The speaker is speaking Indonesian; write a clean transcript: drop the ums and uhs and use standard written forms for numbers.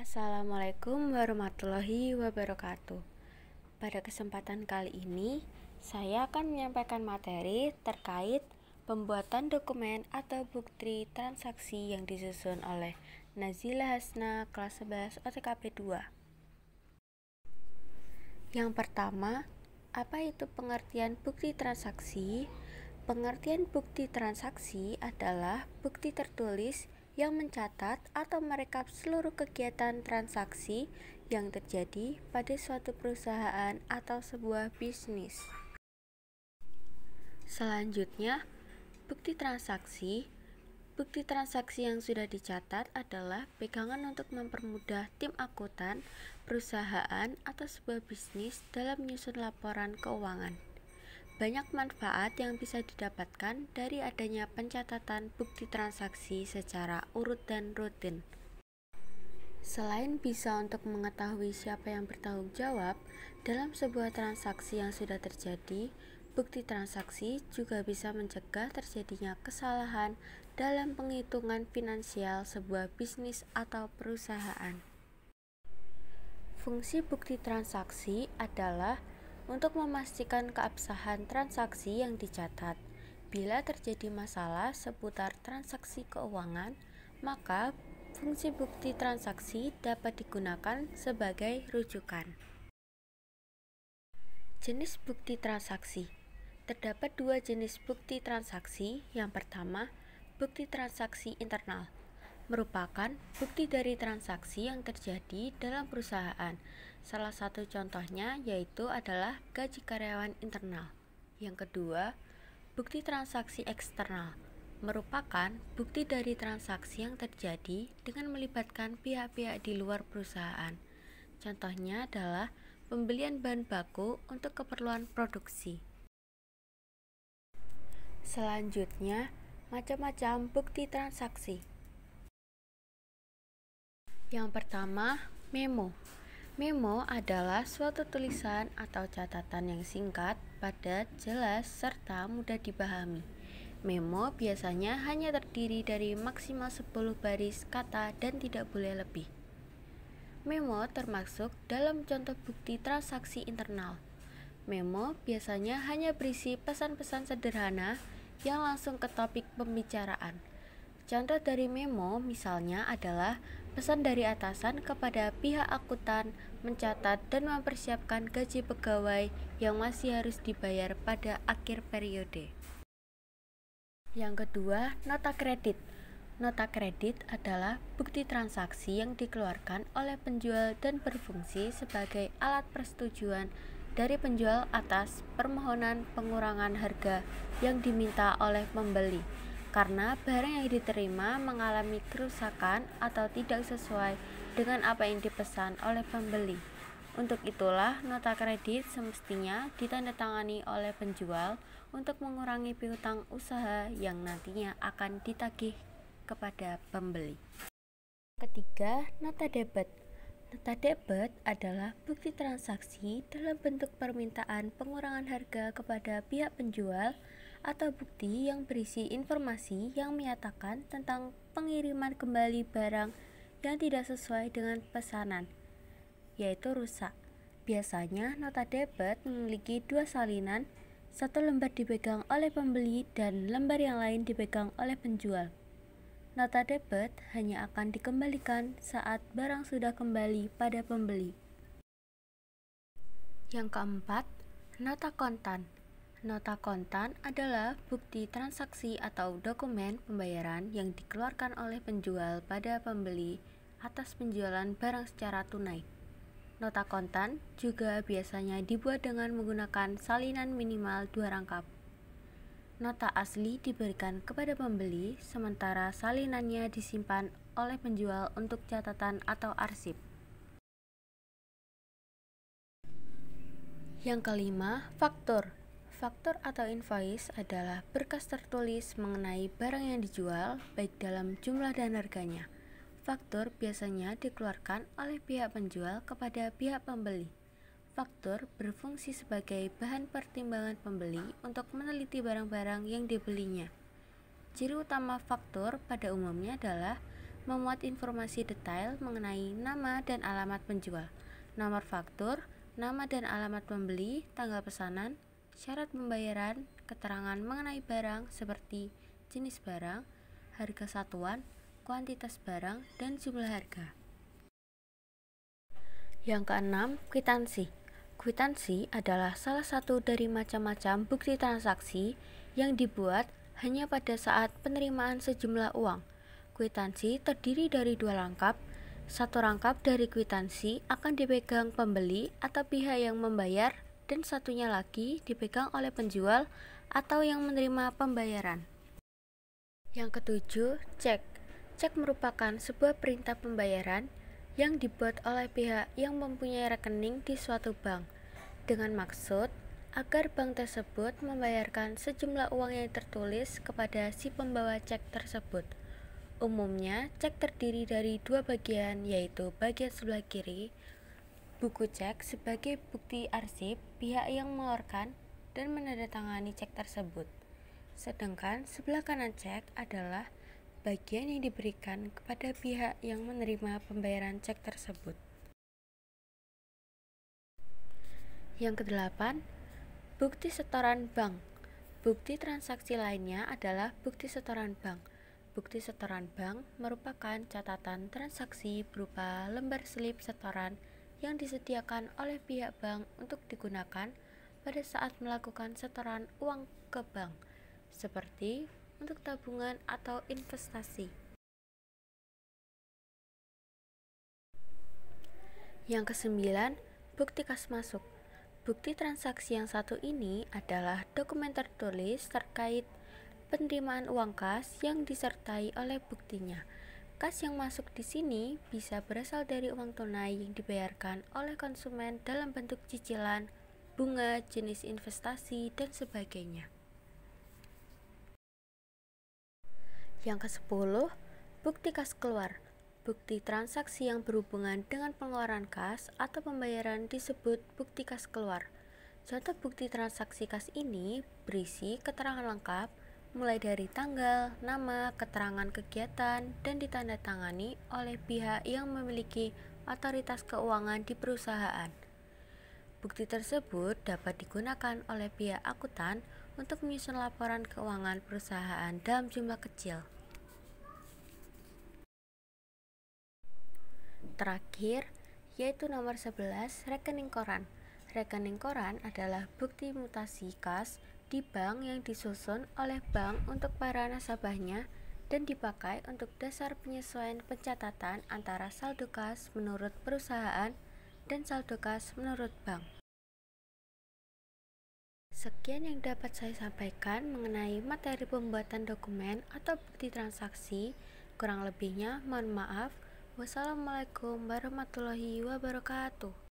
Assalamualaikum warahmatullahi wabarakatuh. Pada kesempatan kali ini, saya akan menyampaikan materi terkait pembuatan dokumen atau bukti transaksi yang disusun oleh Nazila Hasna kelas 11 OTKP 2. Yang pertama, apa itu pengertian bukti transaksi? Pengertian bukti transaksi adalah bukti tertulis yang mencatat atau merekap seluruh kegiatan transaksi yang terjadi pada suatu perusahaan atau sebuah bisnis. Selanjutnya, bukti transaksi. Bukti transaksi yang sudah dicatat adalah pegangan untuk mempermudah tim akuntan, perusahaan, atau sebuah bisnis dalam menyusun laporan keuangan. Banyak manfaat yang bisa didapatkan dari adanya pencatatan bukti transaksi secara urut dan rutin. Selain bisa untuk mengetahui siapa yang bertanggung jawab dalam sebuah transaksi yang sudah terjadi, bukti transaksi juga bisa mencegah terjadinya kesalahan dalam penghitungan finansial sebuah bisnis atau perusahaan. Fungsi bukti transaksi adalah untuk memastikan keabsahan transaksi yang dicatat. Bila terjadi masalah seputar transaksi keuangan, maka fungsi bukti transaksi dapat digunakan sebagai rujukan. Jenis bukti transaksi. Terdapat dua jenis bukti transaksi. Yang pertama, bukti transaksi internal merupakan bukti dari transaksi yang terjadi dalam perusahaan. Salah satu contohnya yaitu adalah gaji karyawan internal. Yang kedua, bukti transaksi eksternal merupakan bukti dari transaksi yang terjadi dengan melibatkan pihak-pihak di luar perusahaan. Contohnya adalah pembelian bahan baku untuk keperluan produksi. Selanjutnya, macam-macam bukti transaksi. Yang pertama, memo. Memo adalah suatu tulisan atau catatan yang singkat, padat, jelas, serta mudah dipahami. Memo biasanya hanya terdiri dari maksimal 10 baris kata dan tidak boleh lebih. Memo termasuk dalam contoh bukti transaksi internal. Memo biasanya hanya berisi pesan-pesan sederhana yang langsung ke topik pembicaraan. Contoh dari memo misalnya adalah pesan dari atasan kepada pihak akuntan mencatat dan mempersiapkan gaji pegawai yang masih harus dibayar pada akhir periode. Yang kedua, nota kredit. Nota kredit adalah bukti transaksi yang dikeluarkan oleh penjual dan berfungsi sebagai alat persetujuan dari penjual atas permohonan pengurangan harga yang diminta oleh pembeli karena barang yang diterima mengalami kerusakan atau tidak sesuai dengan apa yang dipesan oleh pembeli. Untuk itulah nota kredit semestinya ditandatangani oleh penjual untuk mengurangi piutang usaha yang nantinya akan ditagih kepada pembeli. Ketiga, nota debit. Nota debit adalah bukti transaksi dalam bentuk permintaan pengurangan harga kepada pihak penjual atau bukti yang berisi informasi yang menyatakan tentang pengiriman kembali barang yang tidak sesuai dengan pesanan, yaitu rusak. Biasanya nota debit memiliki dua salinan, satu lembar dipegang oleh pembeli dan lembar yang lain dipegang oleh penjual. Nota debit hanya akan dikembalikan saat barang sudah kembali pada pembeli. Yang keempat, nota kontan. Nota kontan adalah bukti transaksi atau dokumen pembayaran yang dikeluarkan oleh penjual pada pembeli atas penjualan barang secara tunai. Nota kontan juga biasanya dibuat dengan menggunakan salinan minimal 2 rangkap. Nota asli diberikan kepada pembeli, sementara salinannya disimpan oleh penjual untuk catatan atau arsip. Yang kelima, faktur. Faktur atau invoice adalah berkas tertulis mengenai barang yang dijual, baik dalam jumlah dan harganya. Faktur biasanya dikeluarkan oleh pihak penjual kepada pihak pembeli. Faktur berfungsi sebagai bahan pertimbangan pembeli untuk meneliti barang-barang yang dibelinya. Ciri utama faktur pada umumnya adalah memuat informasi detail mengenai nama dan alamat penjual, nomor faktur, nama dan alamat pembeli, tanggal pesanan, syarat pembayaran, keterangan mengenai barang seperti jenis barang, harga satuan, kuantitas barang, dan jumlah harga. Yang keenam, kwitansi. Kwitansi adalah salah satu dari macam-macam bukti transaksi yang dibuat hanya pada saat penerimaan sejumlah uang. Kwitansi terdiri dari dua rangkap. Satu rangkap dari kwitansi akan dipegang pembeli atau pihak yang membayar, dan satunya lagi dipegang oleh penjual atau yang menerima pembayaran. Yang ketujuh, cek. Cek merupakan sebuah perintah pembayaran yang dibuat oleh pihak yang mempunyai rekening di suatu bank dengan maksud agar bank tersebut membayarkan sejumlah uang yang tertulis kepada si pembawa cek tersebut. Umumnya, cek terdiri dari dua bagian, yaitu bagian sebelah kiri, buku cek sebagai bukti arsip pihak yang mengeluarkan dan menandatangani cek tersebut. Sedangkan sebelah kanan cek adalah bagian yang diberikan kepada pihak yang menerima pembayaran cek tersebut. Yang kedelapan, bukti setoran bank. Bukti transaksi lainnya adalah bukti setoran bank. Bukti setoran bank merupakan catatan transaksi berupa lembar slip setoran yang disediakan oleh pihak bank untuk digunakan pada saat melakukan setoran uang ke bank, seperti untuk tabungan atau investasi. Yang kesembilan, bukti kas masuk. Bukti transaksi yang satu ini adalah dokumen tertulis terkait penerimaan uang kas yang disertai oleh buktinya. Kas yang masuk di sini bisa berasal dari uang tunai yang dibayarkan oleh konsumen dalam bentuk cicilan, bunga, jenis investasi, dan sebagainya. Yang ke-10, bukti kas keluar. Bukti transaksi yang berhubungan dengan pengeluaran kas atau pembayaran disebut bukti kas keluar. Contoh bukti transaksi kas ini berisi keterangan lengkap, mulai dari tanggal, nama, keterangan kegiatan, dan ditandatangani oleh pihak yang memiliki otoritas keuangan di perusahaan. Bukti tersebut dapat digunakan oleh pihak akuntan untuk menyusun laporan keuangan perusahaan dalam jumlah kecil. Terakhir, yaitu nomor 11, rekening koran. Rekening koran adalah bukti mutasi kas di bank yang disusun oleh bank untuk para nasabahnya dan dipakai untuk dasar penyesuaian pencatatan antara saldo kas menurut perusahaan dan saldo kas menurut bank. Sekian yang dapat saya sampaikan mengenai materi pembuatan dokumen atau bukti transaksi. Kurang lebihnya mohon maaf. Wassalamualaikum warahmatullahi wabarakatuh.